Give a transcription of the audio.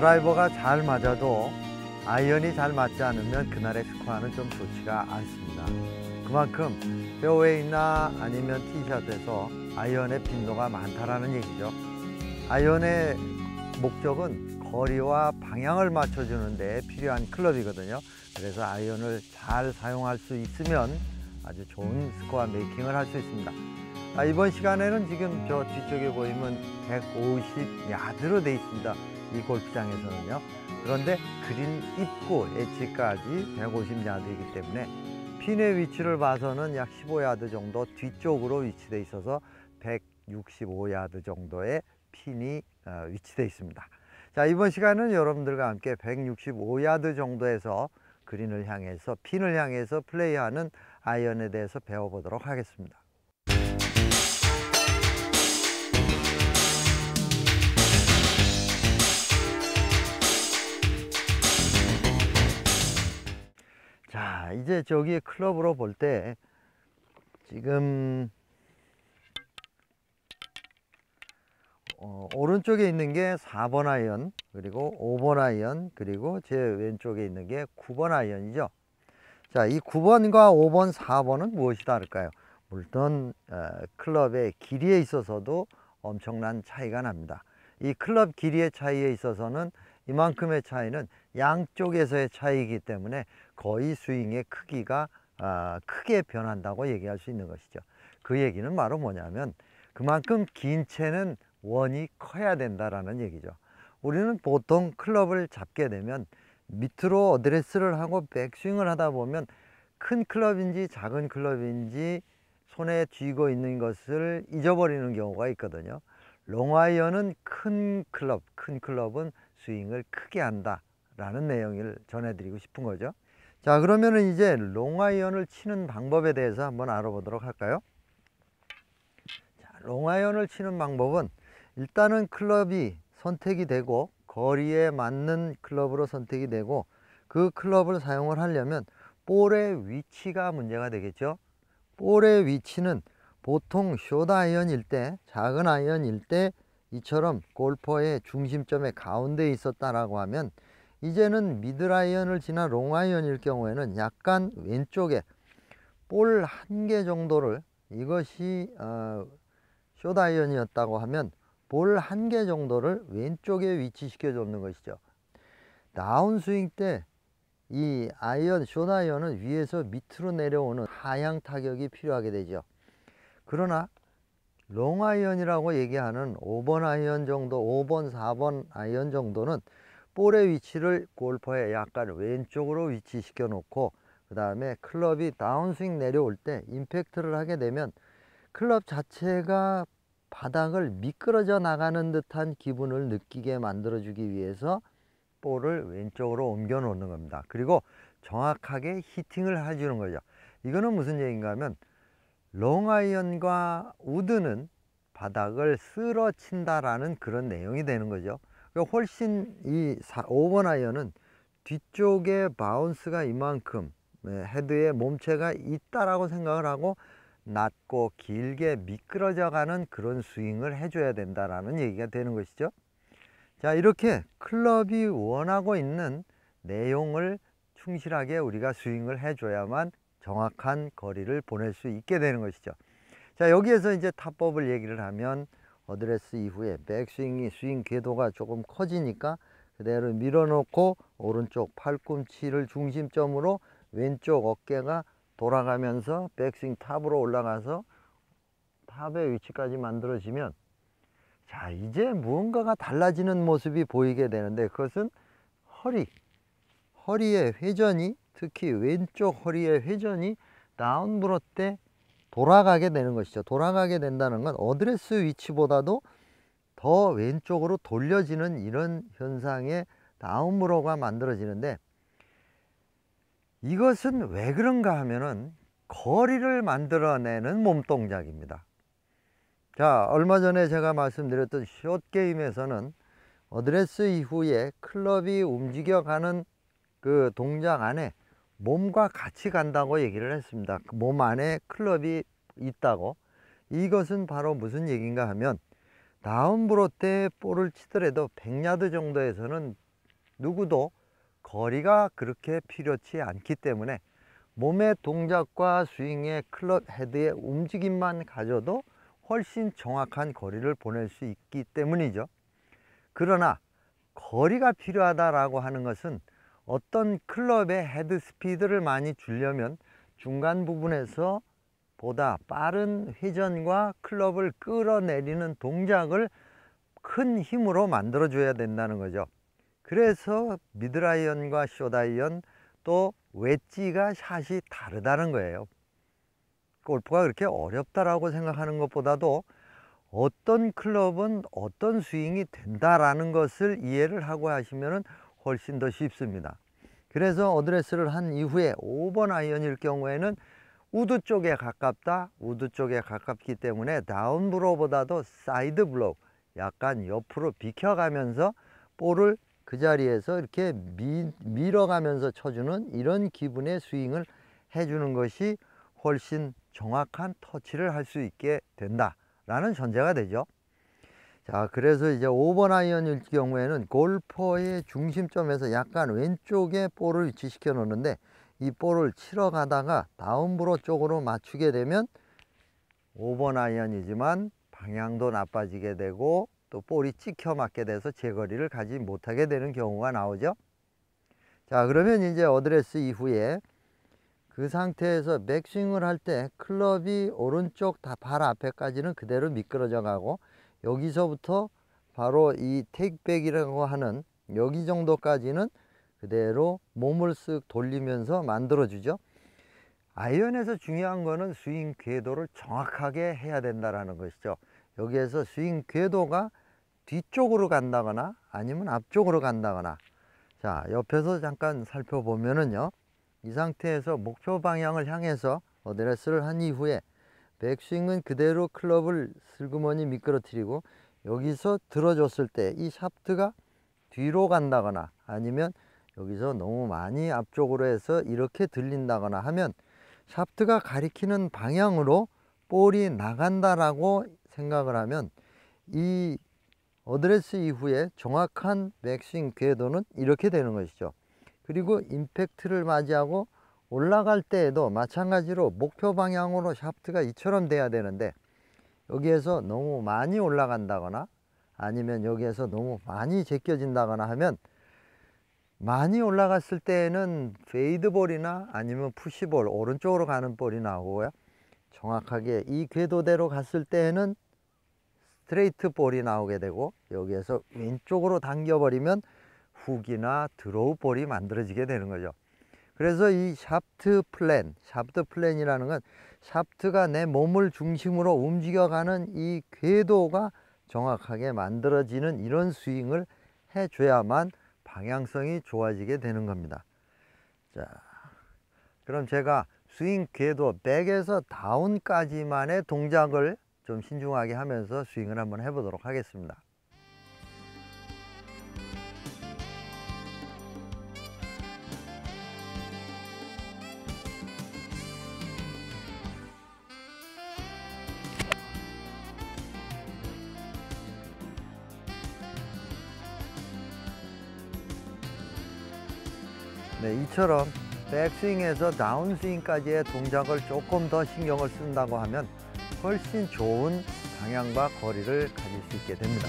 드라이버가 잘 맞아도 아이언이 잘 맞지 않으면 그날의 스코어는 좀 좋지가 않습니다. 그만큼 페어웨이나 아니면 티샷에서 아이언의 빈도가 많다라는 얘기죠. 아이언의 목적은 거리와 방향을 맞춰주는 데 필요한 클럽이거든요. 그래서 아이언을 잘 사용할 수 있으면 아주 좋은 스코어 메이킹을 할 수 있습니다. 이번 시간에는 지금 저 뒤쪽에 보이면 150야드로 되어 있습니다. 이 골프장에서는요. 그런데 그린 입구 엣지까지 150야드이기 때문에 핀의 위치를 봐서는 약 15야드 정도 뒤쪽으로 위치되어 있어서 165야드 정도의 핀이 위치되어 있습니다. 자, 이번 시간은 여러분들과 함께 165야드 정도에서 그린을 향해서 핀을 향해서 플레이하는 아이언에 대해서 배워보도록 하겠습니다. 자, 이제 저기 클럽으로 볼 때 지금 오른쪽에 있는 게 4번 아이언, 그리고 5번 아이언, 그리고 제 왼쪽에 있는 게 9번 아이언이죠. 자, 이 9번과 5번, 4번은 무엇이 다를까요? 물론 클럽의 길이에 있어서도 엄청난 차이가 납니다. 이 클럽 길이의 차이에 있어서는 이만큼의 차이는 양쪽에서의 차이이기 때문에 거의 스윙의 크기가 크게 변한다고 얘기할 수 있는 것이죠. 그 얘기는 바로 뭐냐면 그만큼 긴 채는 원이 커야 된다라는 얘기죠. 우리는 보통 클럽을 잡게 되면 밑으로 어드레스를 하고 백스윙을 하다 보면 큰 클럽인지 작은 클럽인지 손에 쥐고 있는 것을 잊어버리는 경우가 있거든요. 롱아이언은 큰 클럽은 스윙을 크게 한다 라는 내용을 전해드리고 싶은 거죠. 자, 그러면은 이제 롱아이언을 치는 방법에 대해서 한번 알아보도록 할까요? 자, 롱아이언을 치는 방법은 일단은 클럽이 선택이 되고 거리에 맞는 클럽으로 선택이 되고 그 클럽을 사용을 하려면 볼의 위치가 문제가 되겠죠. 볼의 위치는 보통 숏 아이언일 때, 작은 아이언일 때 이처럼 골퍼의 중심점의 가운데에 있었다라고 하면 이제는 미들 아이언을 지나 롱 아이언일 경우에는 약간 왼쪽에 볼 한 개 정도를, 이것이 숏 아이언이었다고 하면 볼 한 개 정도를 왼쪽에 위치시켜 줬는 것이죠. 다운스윙 때 이 아이언, 숏 아이언은 위에서 밑으로 내려오는 하향 타격이 필요하게 되죠. 그러나 롱 아이언이라고 얘기하는 5번 아이언 정도, 5번, 4번 아이언 정도는 볼의 위치를 골퍼의 약간 왼쪽으로 위치시켜 놓고 그 다음에 클럽이 다운스윙 내려올 때 임팩트를 하게 되면 클럽 자체가 바닥을 미끄러져 나가는 듯한 기분을 느끼게 만들어 주기 위해서 볼을 왼쪽으로 옮겨 놓는 겁니다. 그리고 정확하게 히팅을 해주는 거죠. 이거는 무슨 얘기인가 하면 롱아이언과 우드는 바닥을 쓸어 친다라는 그런 내용이 되는 거죠. 훨씬 이 5번 아이언은 뒤쪽에 바운스가 이만큼 헤드에 몸체가 있다라고 생각을 하고 낮고 길게 미끄러져 가는 그런 스윙을 해줘야 된다라는 얘기가 되는 것이죠. 자, 이렇게 클럽이 원하고 있는 내용을 충실하게 우리가 스윙을 해줘야만 정확한 거리를 보낼 수 있게 되는 것이죠. 자, 여기에서 이제 타법을 얘기를 하면 어드레스 이후에 백스윙이 스윙 궤도가 조금 커지니까 그대로 밀어놓고 오른쪽 팔꿈치를 중심점으로 왼쪽 어깨가 돌아가면서 백스윙 탑으로 올라가서 탑의 위치까지 만들어지면 자, 이제 무언가가 달라지는 모습이 보이게 되는데 그것은 허리의 회전이, 특히 왼쪽 허리의 회전이 다운브로 때 돌아가게 되는 것이죠. 돌아가게 된다는 건 어드레스 위치보다도 더 왼쪽으로 돌려지는 이런 현상의 다운브로가 만들어지는데 이것은 왜 그런가 하면은 거리를 만들어내는 몸동작입니다. 자, 얼마 전에 제가 말씀드렸던 숏 게임에서는 어드레스 이후에 클럽이 움직여가는 그 동작 안에 몸과 같이 간다고 얘기를 했습니다. 몸 안에 클럽이 있다고. 이것은 바로 무슨 얘기인가 하면 다운브로 때 볼을 치더라도 100야드 정도에서는 누구도 거리가 그렇게 필요치 않기 때문에 몸의 동작과 스윙의 클럽 헤드의 움직임만 가져도 훨씬 정확한 거리를 보낼 수 있기 때문이죠. 그러나 거리가 필요하다라고 하는 것은 어떤 클럽의 헤드 스피드를 많이 주려면 중간 부분에서 보다 빠른 회전과 클럽을 끌어내리는 동작을 큰 힘으로 만들어 줘야 된다는 거죠. 그래서 미드라이언과 숏아이언 또 웨지가 샷이 다르다는 거예요. 골프가 그렇게 어렵다라고 생각하는 것보다도 어떤 클럽은 어떤 스윙이 된다라는 것을 이해를 하고 하시면 훨씬 더 쉽습니다. 그래서 어드레스를 한 이후에 5번 아이언일 경우에는 우드 쪽에 가깝다, 우드 쪽에 가깝기 때문에 다운브로보다도 사이드 블로우, 약간 옆으로 비켜가면서 볼을 그 자리에서 이렇게 밀어가면서 쳐주는 이런 기분의 스윙을 해주는 것이 훨씬 정확한 터치를 할 수 있게 된다라는 전제가 되죠. 자, 그래서 이제 5번 아이언일 경우에는 골퍼의 중심점에서 약간 왼쪽에 볼을 위치시켜 놓는데 이 볼을 치러 가다가 다운브로 쪽으로 맞추게 되면 5번 아이언이지만 방향도 나빠지게 되고 또 볼이 찍혀 맞게 돼서 제거리를 가지 못하게 되는 경우가 나오죠. 자, 그러면 이제 어드레스 이후에 그 상태에서 백스윙을 할 때 클럽이 오른쪽 다 발 앞에까지는 그대로 미끄러져 가고 여기서부터 바로 이 테이크백이라고 하는 여기 정도까지는 그대로 몸을 쓱 돌리면서 만들어 주죠. 아이언에서 중요한 거는 스윙 궤도를 정확하게 해야 된다라는 것이죠. 여기에서 스윙 궤도가 뒤쪽으로 간다거나 아니면 앞쪽으로 간다거나, 자, 옆에서 잠깐 살펴보면은요, 이 상태에서 목표 방향을 향해서 어드레스를 한 이후에 백스윙은 그대로 클럽을 슬그머니 미끄러뜨리고 여기서 들어줬을 때 이 샤프트가 뒤로 간다거나 아니면 여기서 너무 많이 앞쪽으로 해서 이렇게 들린다거나 하면 샤프트가 가리키는 방향으로 볼이 나간다라고 생각을 하면 이 어드레스 이후에 정확한 백스윙 궤도는 이렇게 되는 것이죠. 그리고 임팩트를 맞이하고 올라갈 때에도 마찬가지로 목표 방향으로 샤프트가 이처럼 돼야 되는데 여기에서 너무 많이 올라간다거나 아니면 여기에서 너무 많이 제껴진다거나 하면 많이 올라갔을 때에는 페이드볼이나 아니면 푸시볼, 오른쪽으로 가는 볼이 나오고요. 정확하게 이 궤도대로 갔을 때에는 스트레이트 볼이 나오게 되고 여기에서 왼쪽으로 당겨버리면 훅이나 드로우 볼이 만들어지게 되는 거죠. 그래서 이 샤프트 플랜이라는 건 샤프트가 내 몸을 중심으로 움직여가는 이 궤도가 정확하게 만들어지는 이런 스윙을 해줘야만 방향성이 좋아지게 되는 겁니다. 자, 그럼 제가 스윙 궤도 백에서 다운까지만의 동작을 좀 신중하게 하면서 스윙을 한번 해보도록 하겠습니다. 네, 이처럼 백스윙에서 다운스윙까지의 동작을 조금 더 신경을 쓴다고 하면 훨씬 좋은 방향과 거리를 가질 수 있게 됩니다.